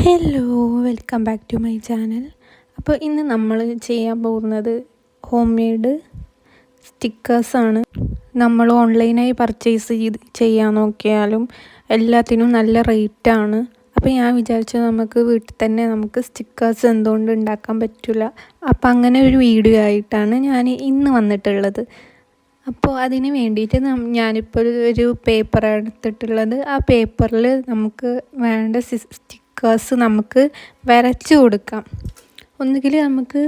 Hello, welcome back to my channel. അപ്പോൾ ഇന്ന് നമ്മൾ ചെയ്യാൻ പോകുന്നത് ഹോം മെയ്ഡ് സ്റ്റിക്കേഴ്സാണ്. നമ്മൾ ഓൺലൈനായി പർച്ചേസ് ചെയ്യാൻ നോക്കിയാലും എല്ലാത്തിനും നല്ല റേറ്റാണ്. അപ്പോൾ ഞാൻ വിചാരിച്ചു നമുക്ക് വീട്ടിൽ തന്നെ നമുക്ക് സ്റ്റിക്കേഴ്സ് എന്തുകൊണ്ട് ഉണ്ടാക്കാൻ പറ്റില്ല. അപ്പോൾ അങ്ങനെ ഒരു വീഡിയോ ആയിട്ടാണ് ഞാൻ ഇന്ന് വന്നിട്ടുള്ളത്. അപ്പോൾ അതിന് വേണ്ടിയിട്ട് ഞാനിപ്പോൾ ഒരു പേപ്പർ എടുത്തിട്ടുള്ളത്. ആ പേപ്പറിൽ നമുക്ക് വേണ്ട സ്റ്റിക്കേഴ്സ് നമുക്ക് വരച്ച് കൊടുക്കാം. ഒന്നുകിൽ നമുക്ക്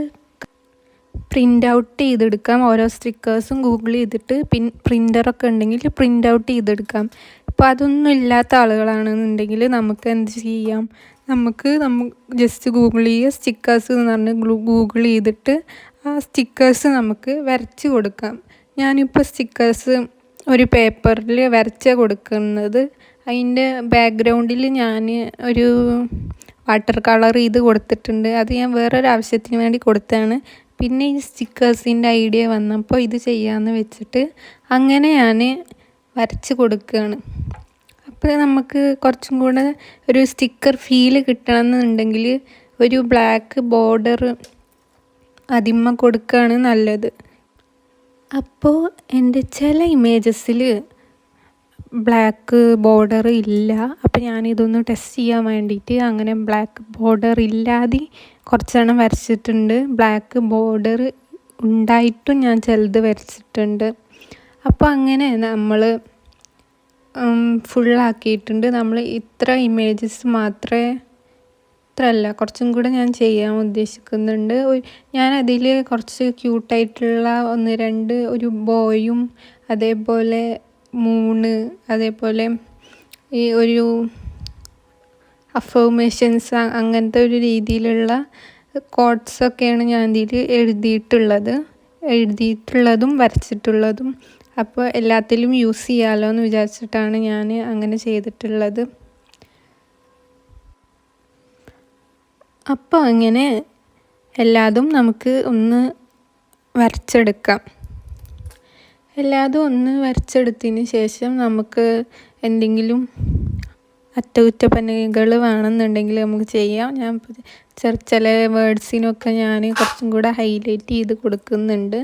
പ്രിൻ്റ് ഔട്ട് ചെയ്തെടുക്കാം. ഓരോ സ്റ്റിക്കേഴ്സും ഗൂഗിൾ ചെയ്തിട്ട് പ്രിൻ്ററൊക്കെ ഉണ്ടെങ്കിൽ പ്രിൻ്റ് ഔട്ട് ചെയ്തെടുക്കാം. ഇപ്പോൾ അതൊന്നും ഇല്ലാത്ത ആളുകളാണെന്നുണ്ടെങ്കിൽ നമുക്ക് എന്ത് ചെയ്യാം, നമുക്ക് ജസ്റ്റ് ഗൂഗിൾ ചെയ്യുക, സ്റ്റിക്കേഴ്സ് എന്ന് പറഞ്ഞ് ഗൂഗിൾ ചെയ്തിട്ട് ആ സ്റ്റിക്കേഴ്സ് നമുക്ക് വരച്ച് കൊടുക്കാം. ഞാനിപ്പോൾ സ്റ്റിക്കേഴ്സ് ഒരു പേപ്പറിൽ വരച്ച് കൊടുക്കുന്നത്. അതിൻ്റെ ബാക്ക്ഗ്രൗണ്ടിൽ ഞാൻ ഒരു വാട്ടർ കളർ ചെയ്ത് കൊടുത്തിട്ടുണ്ട്. അത് ഞാൻ വേറൊരു ആവശ്യത്തിന് വേണ്ടി കൊടുത്തതാണ്. പിന്നെ ഈ സ്റ്റിക്കേഴ്സിൻ്റെ ഐഡിയ വന്നപ്പോൾ ഇത് ചെയ്യാമെന്ന് വെച്ചിട്ട് അങ്ങനെ ഞാൻ വരച്ച് കൊടുക്കുകയാണ്. അപ്പോൾ നമുക്ക് കുറച്ചും കൂടെ ഒരു സ്റ്റിക്കർ ഫീല് കിട്ടണമെന്നുണ്ടെങ്കിൽ ഒരു ബ്ലാക്ക് ബോർഡർ അതിന്മേൽ കൊടുക്കുകയാണ് നല്ലത്. അപ്പോൾ എൻ്റെ ചില ഇമേജസിൽ ബ്ലാക്ക് ബോർഡർ ഇല്ല. അപ്പോൾ ഞാനിതൊന്ന് ടെസ്റ്റ് ചെയ്യാൻ വേണ്ടിയിട്ട് അങ്ങനെ ബ്ലാക്ക് ബോർഡർ ഇല്ലാതെ കുറച്ചെണ്ണം വരച്ചിട്ടുണ്ട്. ബ്ലാക്ക് ബോർഡർ ഉണ്ടായിട്ടും ഞാൻ ചിലത് വരച്ചിട്ടുണ്ട്. അപ്പോൾ അങ്ങനെ നമ്മൾ ഫുള്ളാക്കിയിട്ടുണ്ട്. നമ്മൾ ഇത്ര ഇമേജസ് മാത്രമേ, ഇത്രയല്ല കുറച്ചും കൂടെ ഞാൻ ചെയ്യാൻ ഉദ്ദേശിക്കുന്നുണ്ട്. ഞാനതിൽ കുറച്ച് ക്യൂട്ടായിട്ടുള്ള ഒരു ബോയും അതേപോലെ 3 അതേപോലെ ഈ ഒരു അഫർമേഷൻസ് അങ്ങനത്തെ ഒരു രീതിയിലുള്ള കോട്ട്സൊക്കെയാണ് ഞാൻ ഇതിൽ എഴുതിയിട്ടുള്ളതും വരച്ചിട്ടുള്ളതും. അപ്പോൾ എല്ലാത്തിലും യൂസ് ചെയ്യാമല്ലോ എന്ന് വിചാരിച്ചിട്ടാണ് ഞാൻ അങ്ങനെ ചെയ്തിട്ടുള്ളത്. അപ്പോൾ അങ്ങനെ എല്ലാതും നമുക്ക് ഒന്ന് വരച്ചെടുക്കാം. എല്ലാതും ഒന്ന് വരച്ചെടുത്തതിന് ശേഷം നമുക്ക് എന്തെങ്കിലും അറ്റകുറ്റപ്പണികൾ വേണമെന്നുണ്ടെങ്കിൽ നമുക്ക് ചെയ്യാം. ഞാൻ ചില വേർഡ്സിനൊക്കെ ഞാൻ കുറച്ചും കൂടെ ഹൈലൈറ്റ് ചെയ്ത് കൊടുക്കുന്നുണ്ട്.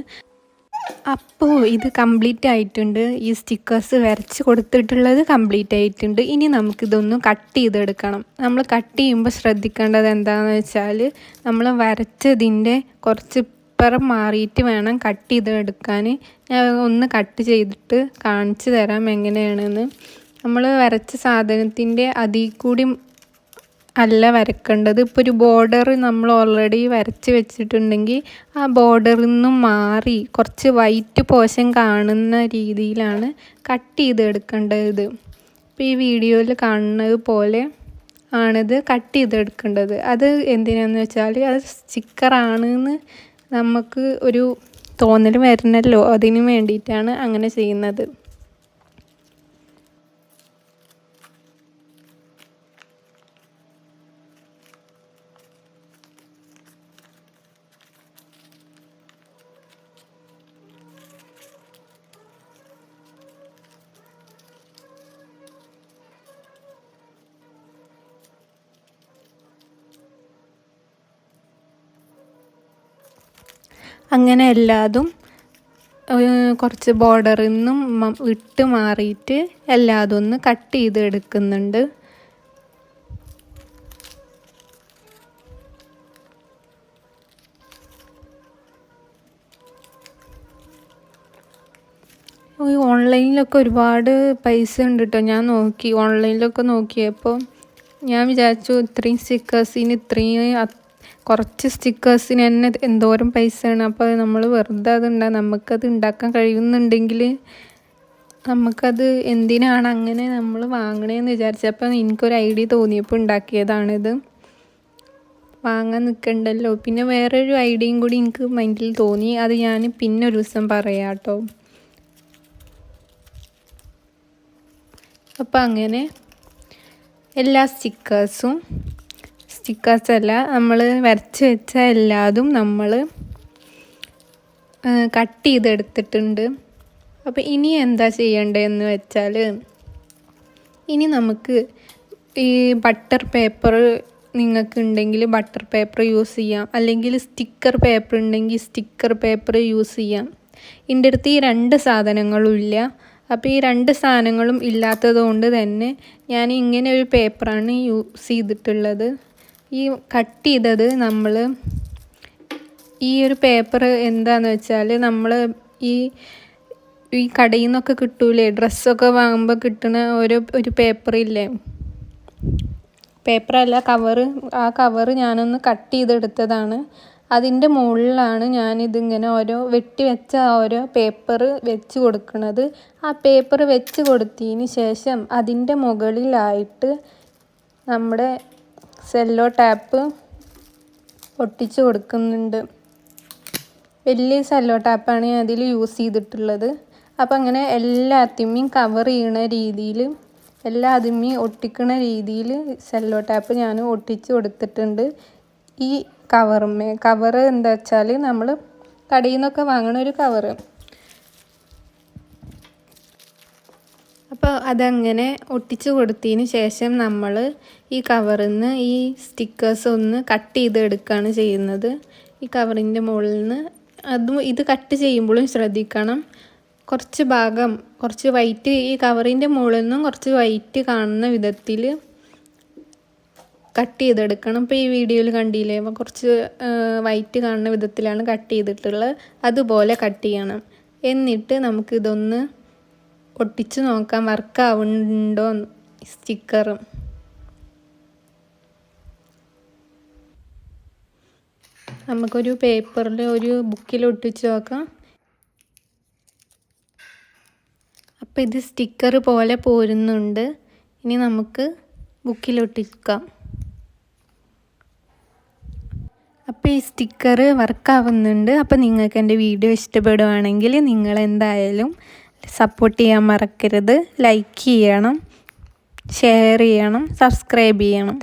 അപ്പോൾ ഇത് കംപ്ലീറ്റ് ആയിട്ടുണ്ട്. ഈ സ്റ്റിക്കേഴ്സ് വരച്ച് കൊടുത്തിട്ടുള്ളത് കംപ്ലീറ്റ് ആയിട്ടുണ്ട്. ഇനി നമുക്കിതൊന്ന് കട്ട് ചെയ്തെടുക്കണം. നമ്മൾ കട്ട് ചെയ്യുമ്പോൾ ശ്രദ്ധിക്കേണ്ടത് എന്താണെന്ന് വെച്ചാൽ നമ്മൾ വരച്ചതിൻ്റെ കുറച്ച് ഇപ്പുറം മാറിയിട്ട് വേണം കട്ട് ചെയ്തെടുക്കാൻ. ഞാൻ ഒന്ന് കട്ട് ചെയ്തിട്ട് കാണിച്ചു തരാം എങ്ങനെയാണെന്ന്. നമ്മൾ വരച്ച സാധനത്തിൻ്റെ അതിൽ കൂടി അല്ല വരക്കേണ്ടത്. ഇപ്പോൾ ഒരു ബോർഡർ നമ്മൾ ഓൾറെഡി വരച്ച് വെച്ചിട്ടുണ്ടെങ്കിൽ ആ ബോർഡറിൽ നിന്നും മാറി കുറച്ച് വൈറ്റ് പോർഷൻ കാണുന്ന രീതിയിലാണ് കട്ട് ചെയ്തെടുക്കേണ്ടത്. ഇപ്പോൾ ഈ വീഡിയോയിൽ കാണുന്നത് പോലെ ആണിത് കട്ട് ചെയ്തെടുക്കേണ്ടത്. അത് എന്തിനാണെന്ന് വെച്ചാൽ അത് സ്റ്റിക്കറാണെന്ന് നമുക്ക് ഒരു തോന്നൽ വരണമല്ലോ, അതിന് വേണ്ടിയിട്ടാണ് അങ്ങനെ ചെയ്യുന്നത്. അങ്ങനെ എല്ലാതും കുറച്ച് ബോർഡറിൽ നിന്നും വിട്ട് മാറിയിട്ട് എല്ലാതും ഒന്ന് കട്ട് ചെയ്ത് എടുക്കുന്നുണ്ട്. ഓൺലൈനിലൊക്കെ ഒരുപാട് പൈസ ഉണ്ട് കേട്ടോ. ഞാൻ ഓൺലൈനിലൊക്കെ നോക്കിയപ്പോൾ ഞാൻ വിചാരിച്ചു ഇത്രയും സ്റ്റിക്കേഴ്സിന് കുറച്ച് സ്റ്റിക്കേഴ്സിന് തന്നെ എന്തോരം പൈസയാണ്. അപ്പോൾ നമ്മൾ വെറുതെ നമുക്കത് ഉണ്ടാക്കാൻ കഴിയുന്നുണ്ടെങ്കിൽ നമുക്കത് എന്തിനാണ് അങ്ങനെ നമ്മൾ വാങ്ങണേന്ന് വിചാരിച്ചപ്പോൾ എനിക്കൊരു ഐഡിയ തോന്നിയപ്പോൾ ഉണ്ടാക്കിയതാണിത്. വാങ്ങാൻ നിൽക്കണ്ടല്ലോ. പിന്നെ വേറൊരു ഐഡിയയും കൂടി എനിക്ക് മൈൻഡിൽ തോന്നി. അത് ഞാൻ പിന്നെ ഒരു ദിവസം പറയാം കേട്ടോ. അപ്പോൾ അങ്ങനെ എല്ലാ സ്റ്റിക്കേഴ്സല്ല നമ്മൾ വരച്ച് വെച്ച എല്ലാതും നമ്മൾ കട്ട് ചെയ്തെടുത്തിട്ടുണ്ട്. അപ്പോൾ ഇനി എന്താ ചെയ്യേണ്ടതെന്ന് വെച്ചാൽ ഇനി നമുക്ക് ഈ ബട്ടർ പേപ്പർ നിങ്ങൾക്ക് ഉണ്ടെങ്കിൽ ബട്ടർ പേപ്പർ യൂസ് ചെയ്യാം, അല്ലെങ്കിൽ സ്റ്റിക്കർ പേപ്പർ ഉണ്ടെങ്കിൽ സ്റ്റിക്കർ പേപ്പർ യൂസ് ചെയ്യാം. എൻ്റെ അടുത്ത് ഈ 2 സാധനങ്ങളും ഇല്ല. അപ്പോൾ ഈ 2 സാധനങ്ങളും ഇല്ലാത്തത് കൊണ്ട് തന്നെ ഞാൻ ഇങ്ങനെ ഒരു പേപ്പറാണ് യൂസ് ചെയ്തിട്ടുള്ളത്. ഈ കട്ട് ചെയ്തത് നമ്മൾ ഈ ഒരു പേപ്പർ എന്താണെന്ന് വെച്ചാൽ നമ്മൾ ഈ കടയിൽ നിന്നൊക്കെ കിട്ടൂലേ, ഡ്രസ്സൊക്കെ വാങ്ങുമ്പോൾ കിട്ടുന്ന ഒരു പേപ്പറില്ലേ, പേപ്പറല്ല കവറ്, ആ കവറ് ഞാനൊന്ന് കട്ട് ചെയ്തെടുത്തതാണ്. അതിൻ്റെ മുകളിലാണ് ഞാനിതിങ്ങനെ വെട്ടി വെച്ച ഓരോ പേപ്പർ വെച്ച് കൊടുക്കുന്നത്. ആ പേപ്പർ വെച്ച് കൊടുത്തതിന് ശേഷം അതിൻ്റെ മുകളിലായിട്ട് നമ്മുടെ സെല്ലോ ടാപ്പ് ഒട്ടിച്ച് കൊടുക്കുന്നുണ്ട്. വലിയ സെല്ലോ ടാപ്പാണ് ഞാൻ അതിൽ യൂസ് ചെയ്തിട്ടുള്ളത്. അപ്പോൾ അങ്ങനെ എല്ലാത്തിമ്മയും കവർ ചെയ്യണ രീതിയിൽ, എല്ലാത്തിമ്മയും ഒട്ടിക്കണ രീതിയിൽ സെല്ലോ ടാപ്പ് ഞാൻ ഒട്ടിച്ച് കൊടുത്തിട്ടുണ്ട്. ഈ കവറ് എന്താ വെച്ചാൽ നമ്മൾ കടയിൽ നിന്നൊക്കെ വാങ്ങണ ഒരു കവറ്. അപ്പോൾ അതങ്ങനെ ഒട്ടിച്ച് കൊടുത്തതിന് ശേഷം നമ്മൾ ഈ കവറിൽ നിന്ന് ഈ സ്റ്റിക്കേഴ്സ് ഒന്ന് കട്ട് ചെയ്തെടുക്കുകയാണ് ചെയ്യുന്നത്. ഈ കവറിൻ്റെ മുകളിൽ നിന്ന് ഇത് കട്ട് ചെയ്യുമ്പോഴും ശ്രദ്ധിക്കണം, കുറച്ച് വൈറ്റ്, ഈ കവറിൻ്റെ മുകളിൽ നിന്നും കുറച്ച് വൈറ്റ് കാണുന്ന വിധത്തിൽ കട്ട് ചെയ്തെടുക്കണം. ഇപ്പോൾ ഈ വീഡിയോയിൽ കണ്ടില്ലേ, കുറച്ച് വൈറ്റ് കാണുന്ന വിധത്തിലാണ് കട്ട് ചെയ്തിട്ടുള്ളത്. അതുപോലെ കട്ട് ചെയ്യണം. എന്നിട്ട് നമുക്കിതൊന്ന് ഒട്ടിച്ച് നോക്കാം വർക്ക് ആവുന്നുണ്ടോ സ്റ്റിക്കർ. നമുക്കൊരു പേപ്പറിൽ ഒരു ബുക്കിൽ ഒട്ടിച്ച് നോക്കാം. അപ്പോൾ ഇത് സ്റ്റിക്കർ പോലെ പോരുന്നുണ്ട്. ഇനി നമുക്ക് ബുക്കിൽ ഒട്ടിക്കാം. അപ്പോൾ ഈ സ്റ്റിക്കർ വർക്കാവുന്നുണ്ട്. അപ്പോൾ നിങ്ങൾക്ക് എൻ്റെ വീഡിയോ ഇഷ്ടപ്പെടുവാണെങ്കിൽ നിങ്ങൾ എന്തായാലും സപ്പോർട്ട് ചെയ്യാൻ മറക്കരുത്. ലൈക്ക് ചെയ്യണം, ഷെയർ ചെയ്യണം, സബ്സ്ക്രൈബ് ചെയ്യണം.